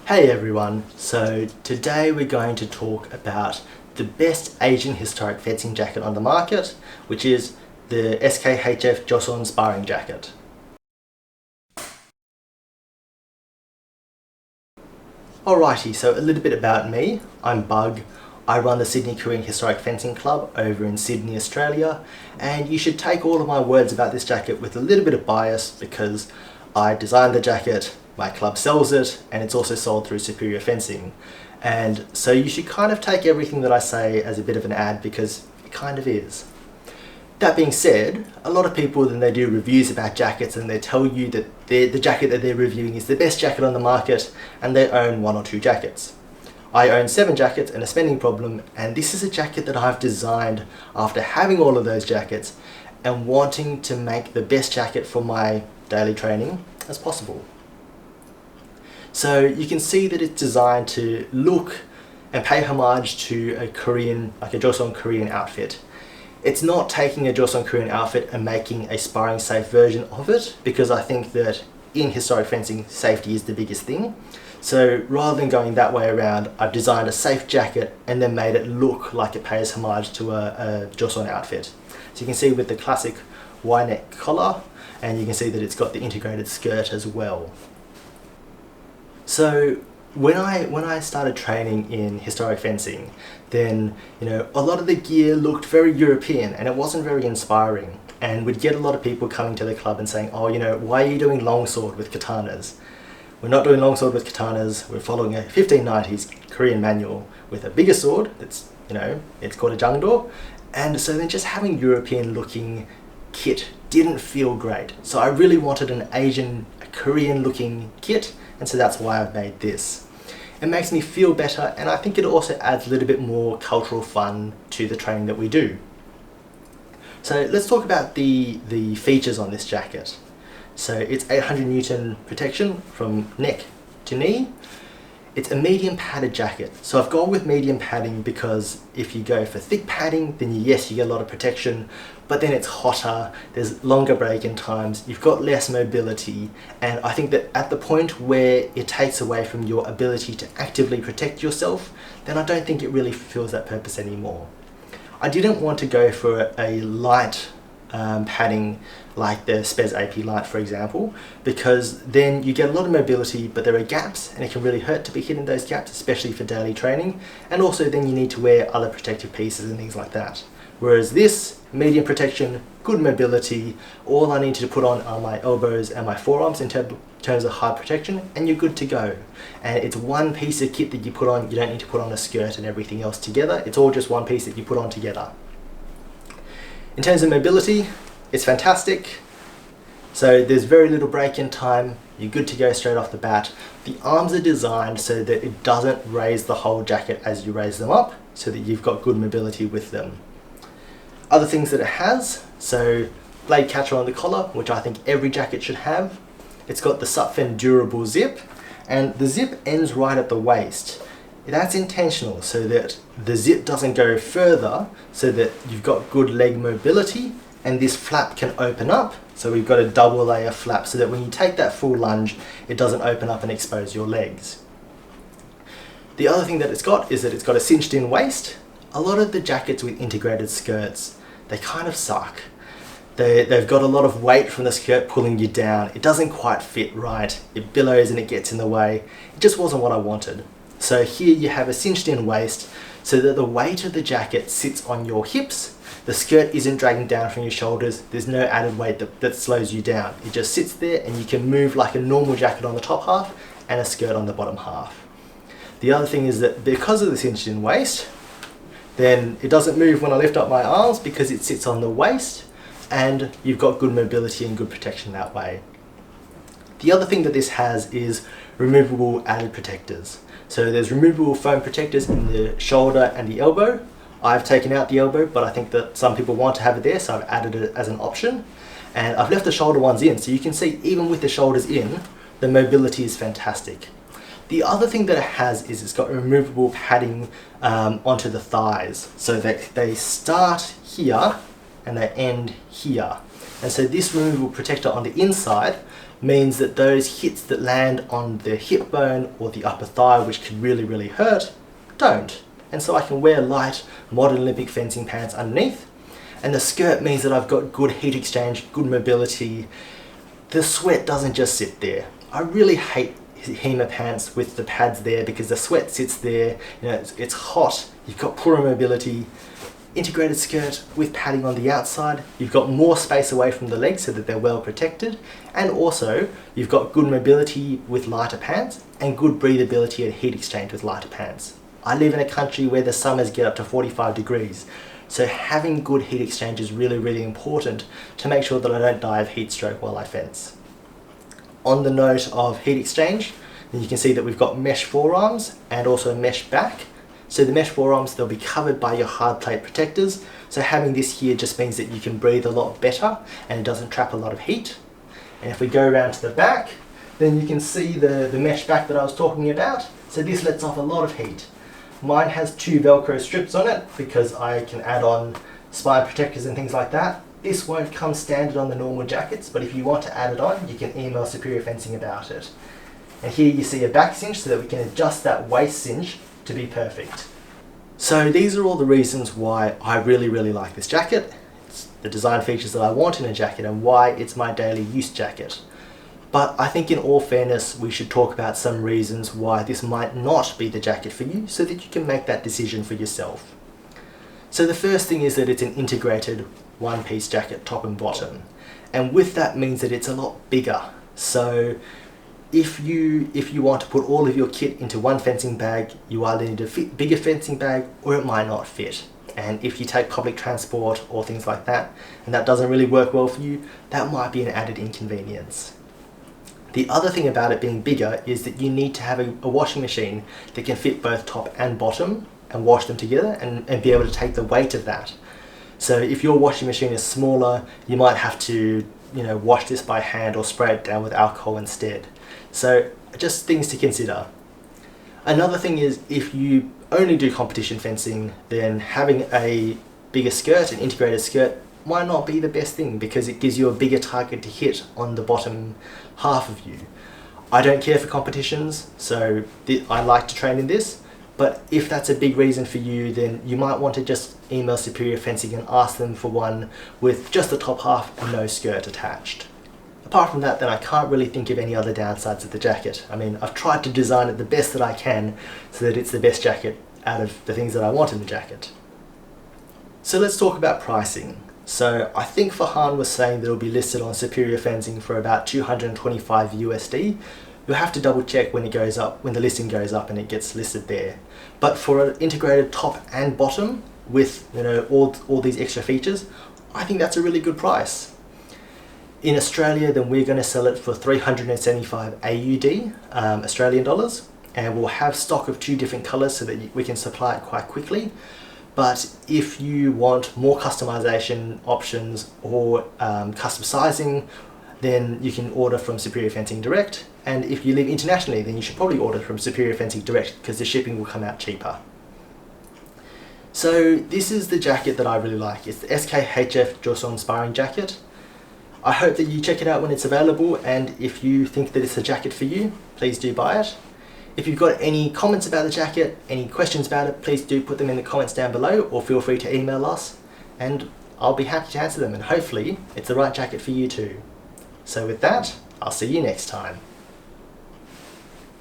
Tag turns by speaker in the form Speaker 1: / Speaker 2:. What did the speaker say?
Speaker 1: Hey everyone, so today we're going to talk about the best Asian historic fencing jacket on the market, which is the SKHF Joseon Sparring Jacket. Alrighty, so a little bit about me. I'm Bug. I run the Sydney Korean Historic Fencing Club over in Sydney, Australia, and you should take all of my words about this jacket with a little bit of bias because I designed the jacket, my club sells it, and it's also sold through Superior Fencing. And so you should kind of take everything that I say as a bit of an ad because it kind of is. That being said, a lot of people then they do reviews about jackets and they tell you that the jacket that they're reviewing is the best jacket on the market and they own 1 or 2 jackets. I own 7 jackets and a spending problem, and this is a jacket that I've designed after having all of those jackets and wanting to make the best jacket for my daily training as possible. So you can see that it's designed to look and pay homage to a Korean, like a Joseon Korean outfit. It's not taking a Joseon Korean outfit and making a sparring safe version of it, because I think that in historic fencing, safety is the biggest thing. So rather than going that way around, I've designed a safe jacket and then made it look like it pays homage to a Joseon outfit. So you can see with the classic Y-neck collar, and you can see that it's got the integrated skirt as well. So when I started training in historic fencing, then a lot of the gear looked very European and it wasn't very inspiring. And we'd get a lot of people coming to the club and saying, oh, why are you doing longsword with katanas? We're not doing longsword with katanas. We're following a 1590s Korean manual with a bigger sword. It's called a jangdo. And so then just having European looking kit didn't feel great. So I really wanted an Asian, Korean looking kit. And so that's why I've made this. It makes me feel better, and I think it also adds a little bit more cultural fun to the training that we do. So let's talk about the features on this jacket. So it's 800 Newton protection from neck to knee. It's a medium padded jacket. So I've gone with medium padding because if you go for thick padding, then yes, you get a lot of protection, but then it's hotter, there's longer break-in times, you've got less mobility, and I think that at the point where it takes away from your ability to actively protect yourself, then I don't think it really fulfills that purpose anymore. I didn't want to go for a light padding like the Spez AP Light, for example, because then you get a lot of mobility, but there are gaps and it can really hurt to be hitting those gaps, especially for daily training, and also then you need to wear other protective pieces and things like that. Whereas this, medium protection, good mobility, all I need to put on are my elbows and my forearms in terms of high protection, and you're good to go. And it's one piece of kit that you put on. You don't need to put on a skirt and everything else together. It's all just one piece that you put on together. In terms of mobility, it's fantastic. So there's very little break-in time. You're good to go straight off the bat. The arms are designed so that it doesn't raise the whole jacket as you raise them up, so that you've got good mobility with them. Other things that it has, so blade catcher on the collar, which I think every jacket should have. It's got the Sutphen durable zip, and the zip ends right at the waist. That's intentional so that the zip doesn't go further, so that you've got good leg mobility, and this flap can open up. So we've got a double layer flap so that when you take that full lunge, it doesn't open up and expose your legs. The other thing that it's got is that it's got a cinched in waist. A lot of the jackets with integrated skirts, they kind of suck. They've got a lot of weight from the skirt pulling you down. It doesn't quite fit right. It billows and it gets in the way. It just wasn't what I wanted. So here you have a cinched in waist so that the weight of the jacket sits on your hips. The skirt isn't dragging down from your shoulders. There's no added weight that slows you down. It just sits there and you can move like a normal jacket on the top half and a skirt on the bottom half. The other thing is that because of the cinched in waist, then it doesn't move when I lift up my arms because it sits on the waist, and you've got good mobility and good protection that way. The other thing that this has is removable added protectors. So there's removable foam protectors in the shoulder and the elbow. I've taken out the elbow, but I think that some people want to have it there, so I've added it as an option. And I've left the shoulder ones in, so you can see even with the shoulders in, the mobility is fantastic. The other thing that it has is it's got removable padding onto the thighs, so that they start here and they end here. And so this removable protector on the inside means that those hits that land on the hip bone or the upper thigh, which could really hurt, don't. And so I can wear light modern Olympic fencing pants underneath. And the skirt means that I've got good heat exchange, good mobility. The sweat doesn't just sit there. I really hate HEMA pants with the pads there because the sweat sits there, you know, it's hot, you've got poorer mobility. Integrated skirt with padding on the outside, you've got more space away from the legs so that they're well protected, and also you've got good mobility with lighter pants and good breathability and heat exchange with lighter pants. I live in a country where the summers get up to 45 degrees, so having good heat exchange is really important to make sure that I don't die of heat stroke while I fence. On the note of heat exchange, you can see that we've got mesh forearms and also mesh back. So the mesh forearms, they'll be covered by your hard plate protectors. So having this here just means that you can breathe a lot better and it doesn't trap a lot of heat. And if we go around to the back, then you can see the mesh back that I was talking about. So this lets off a lot of heat. Mine has 2 Velcro strips on it because I can add on spine protectors and things like that. This won't come standard on the normal jackets, but if you want to add it on, you can email Superior Fencing about it. And here you see a back cinch so that we can adjust that waist cinch to be perfect. So these are all the reasons why I really like this jacket. It's the design features that I want in a jacket and why it's my daily use jacket. But I think in all fairness, we should talk about some reasons why this might not be the jacket for you so that you can make that decision for yourself. So the first thing is that it's an integrated one-piece jacket, top and bottom. And with that means that it's a lot bigger. So if you want to put all of your kit into one fencing bag, you either need a bigger fencing bag or it might not fit. And if you take public transport or things like that, and that doesn't really work well for you, that might be an added inconvenience. The other thing about it being bigger is that you need to have a washing machine that can fit both top and bottom and wash them together and be able to take the weight of that. So if your washing machine is smaller, you might have to, wash this by hand or spray it down with alcohol instead. So just things to consider. Another thing is if you only do competition fencing, then having a bigger skirt, an integrated skirt, might not be the best thing because it gives you a bigger target to hit on the bottom half of you. I don't care for competitions, so I like to train in this, but if that's a big reason for you, then you might want to just email Superior Fencing and ask them for one with just the top half and no skirt attached. Apart from that, then I can't really think of any other downsides of the jacket. I mean, I've tried to design it the best that I can so that it's the best jacket out of the things that I want in the jacket. So let's talk about pricing. So I think Farhan was saying that it'll be listed on Superior Fencing for about 225 USD. You'll have to double check when it goes up, when the listing goes up and it gets listed there. But for an integrated top and bottom with all these extra features, I think that's a really good price. In Australia, then we're going to sell it for 375 AUD, Australian dollars, and we'll have stock of 2 different colours so that we can supply it quite quickly. But if you want more customization options or custom sizing, then you can order from Superior Fencing direct. And if you live internationally, then you should probably order from Superior Fencing direct because the shipping will come out cheaper. So this is the jacket that I really like. It's the SKHF Joseon Sparring Jacket. I hope that you check it out when it's available, and if you think that it's a jacket for you, please do buy it. If you've got any comments about the jacket, any questions about it, please do put them in the comments down below or feel free to email us and I'll be happy to answer them, and hopefully it's the right jacket for you too. So with that, I'll see you next time.